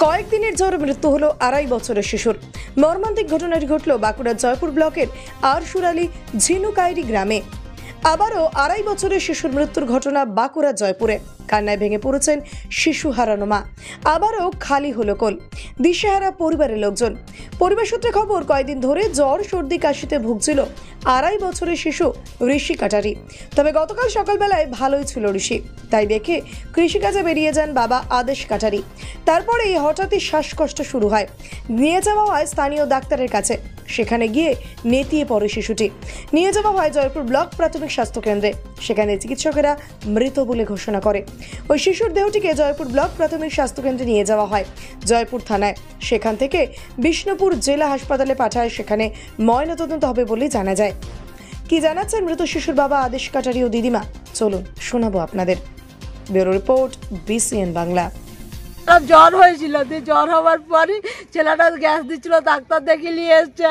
কয়েকদিনের জ্বরে মৃত্যু হলো 2.5 বছরের শিশুর। মর্মান্তিক ঘটনাটি ঘটল বাঁকুড়ার জয়পুর ব্লকের আরশুরালি ঝিনুকাইরি গ্রামে। আবারও 2.5 বছরের শিশুর মৃত্যুর ঘটনা বাঁকুড়া জয়পুরে। কান্নায় ভেঙে পড়েছেন শিশু হারানো মা। আবারও খালি হলো কোল, দিশেহারা পরিবারের লোকজন। পরিবার সূত্রে খবর, কয়েকদিন ধরে জ্বর সর্দি কাশিতে ভুগছিল 2.5 বছরের শিশু ঋষি কাটারি। তবে গতকাল সকালবেলায় ভালোই ছিল ঋষি, তাই দেখে কৃষিকাজে বেরিয়ে যান বাবা আদেশ কাটারি। তারপরেই হঠাৎই শ্বাসকষ্ট শুরু হয়। নিয়ে যাওয়া হয় স্থানীয় ডাক্তারের কাছে। সেখানে গিয়ে নেতিয়ে পড়ে শিশুটি। নিয়ে যাওয়া হয় জয়পুর ব্লক প্রাথমিক স্বাস্থ্য কেন্দ্রে। সেখানে চিকিৎসকেরা মৃত বলে ঘোষণা করে। ওই শিশুর দেহটিকে জয়পুর ব্লক প্রাথমিক স্বাস্থ্য কেন্দ্রে নিয়ে যাওয়া হয় জয়পুর থানায়। সেখান থেকে বিষ্ণুপুর জেলা হাসপাতালে পাঠায়, সেখানে ময়নাতদন্ত হবে বলে জানা যায়। কি জানাচ্ছেন মৃত শিশুর বাবা আদেশ কাটারি ও দিদিমা, চলুন শোনাবো আপনাদের। Bureau report, BCN Bangla. জ্বর হয়েছিল, জ্বর হওয়ার পরই ছেলেটা গ্যাস দিচ্ছিল, ডাক্তার দেখিয়ে নিয়ে এসছে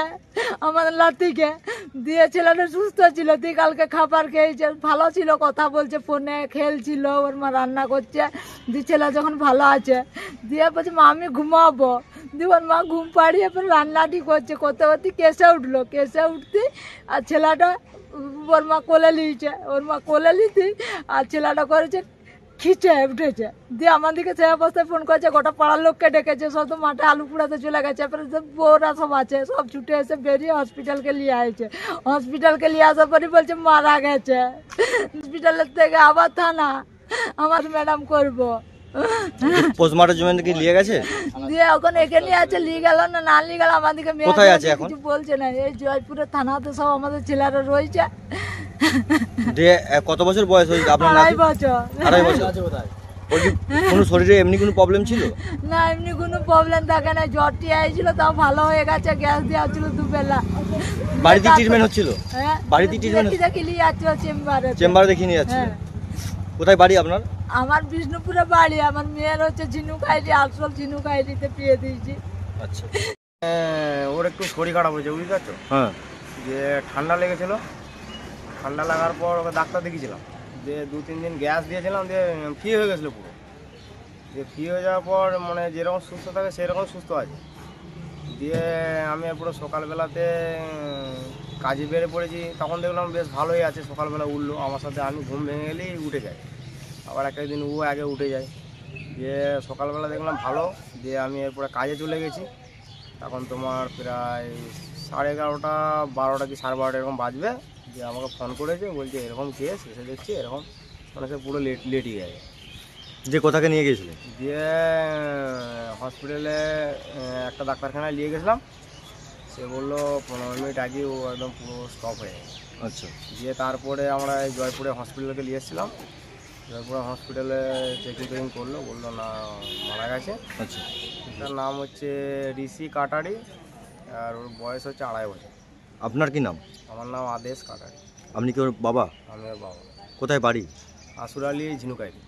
আমার লাতিকে দিয়ে। ছেলেটা সুস্থ ছিল, দিয়ে কালকে খাবার খেয়েছে, ভালো ছিল, কথা বলছে, ফোনে খেলছিল, ওর মা রান্না করছে। দিয়ে ছেলে যখন ভালো আছে, দিয়ে বলছে মা আমি ঘুমাবো। দিয়ে ওর মা ঘুম পাড়িয়ে এবার রান্নাটি করছে, করতে করতে কেসে উঠলো। কেসে উঠতে আর ছেলেটা ওর মা কোলে নিয়েছে, ওর মা কোলে নিতে আর ছেলেটা করেছে খিচে উঠেছে। দিয়ে আমাদেরকে সে অবস্থায় ফোন করেছে, গোটা পাড়ার লোককে ডেকেছে, সব তো মাঠে আলু পুড়াতে চলে গেছে। এরপরে বউরা সব আছে, সব ছুটে এসে বেরিয়ে হসপিটালকে নিয়ে আসছে। হসপিটালকে নিয়ে আসার পরই বলছে মারা গেছে। হসপিটালের থেকে আবার থানা আমার ম্যাডাম করবো। পোস্টমর্টম জন্য কি নিয়ে গেছে? দিয়ে ওখানে এখানে আছে, নিয়ে গেল না নিয়ে গেল আমাদেরকে কোথায় আছে এখন কিছু বলছে না। এই জয়পুরের থানাতে সব আমাদের ছেলেরা রয়েছে। দিয়ে কত বছর বয়স হয়েছে আপনার? 2.5 বছর। 2.5 বছর। ওর কি কোনো শরীরে এমনি কোনো প্রবলেম ছিল? না, এমনি কোনো প্রবলেম থাকে না। জ্বরটি আইছিল, তাও ভালো হয়ে গেছে। গ্যাস দেওয়া ছিল দুবেলা। বাড়িতে ট্রিটমেন্ট হচ্ছিল? হ্যাঁ, বাড়িতে ট্রিটমেন্ট দেখিয়ে যাচ্ছিল চেম্বারে। চেম্বারে দেখিয়ে নিয়ে যাচ্ছিল। কোথায় বাড়ি আপনার? আমার বিষ্ণুপুরে বাড়ি। আমার মেয়ের হচ্ছে ঝিনুকাইরি, আসল ঝিনুকাইরিতে বিয়ে দিয়েছি। আচ্ছা। ওর একটু শরীর খারাপ হয়েছে, বুঝতে পারছো? হ্যাঁ। যে ঠান্ডা লেগেছিল, ঠান্ডা লাগার পর ওকে ডাক্তার দেখিয়েছিলাম। দিয়ে 2-3 দিন গ্যাস দিয়েছিলাম, দিয়ে ফ্রি হয়ে গেছিলো পুরো। দিয়ে ফ্রি হয়ে যাওয়ার পর মানে যেরকম সুস্থ থাকে সেরকম সুস্থ আছে। দিয়ে আমি পুরো সকালবেলাতে কাজে বেরিয়ে পড়েছি, তখন দেখলাম বেশ ভালোই আছে। সকালবেলা উঠলো আমার সাথে, আমি ঘুম ভেঙে গেলেই উঠে যাই। আবার একটা দিন ও আগে উঠে যায়। দিয়ে সকালবেলা দেখলাম ভালো। দিয়ে আমি এরপরে কাজে চলে গেছি। তখন তোমার প্রায় 11:30, 12টা কি 12:30 এরকম বাজবে। দিয়ে আমাকে ফোন করেছে, বলছে এরকম কেস, এসে দেখছি এরকম, মানে সে পুরো লেটই গেছে। যে কোথাকে নিয়ে গিয়েছিলেন? দিয়ে হসপিটালে একটা ডাক্তারখানায় নিয়ে গেছিলাম। সে বললো 15 মিনিট আগে ও একদম পুরো স্টপ হয়ে গেছে। আচ্ছা। দিয়ে তারপরে আমরা এই জয়পুরে হসপিটালকে নিয়ে এসেছিলাম। জয়পুরে হসপিটালে চেকিং করলো, বললো না মারা গেছে। আচ্ছা। তার নাম হচ্ছে ঋষি কাটারি, আর ওর বয়স হচ্ছে 2.5 বছর। আপনার কি নাম? আমার নাম আদেশ কাটারি। আপনি কি ওর বাবা? আমি ওর বাবা। কোথায় বাড়ি? আশুরালি ঝিনুকাইরি।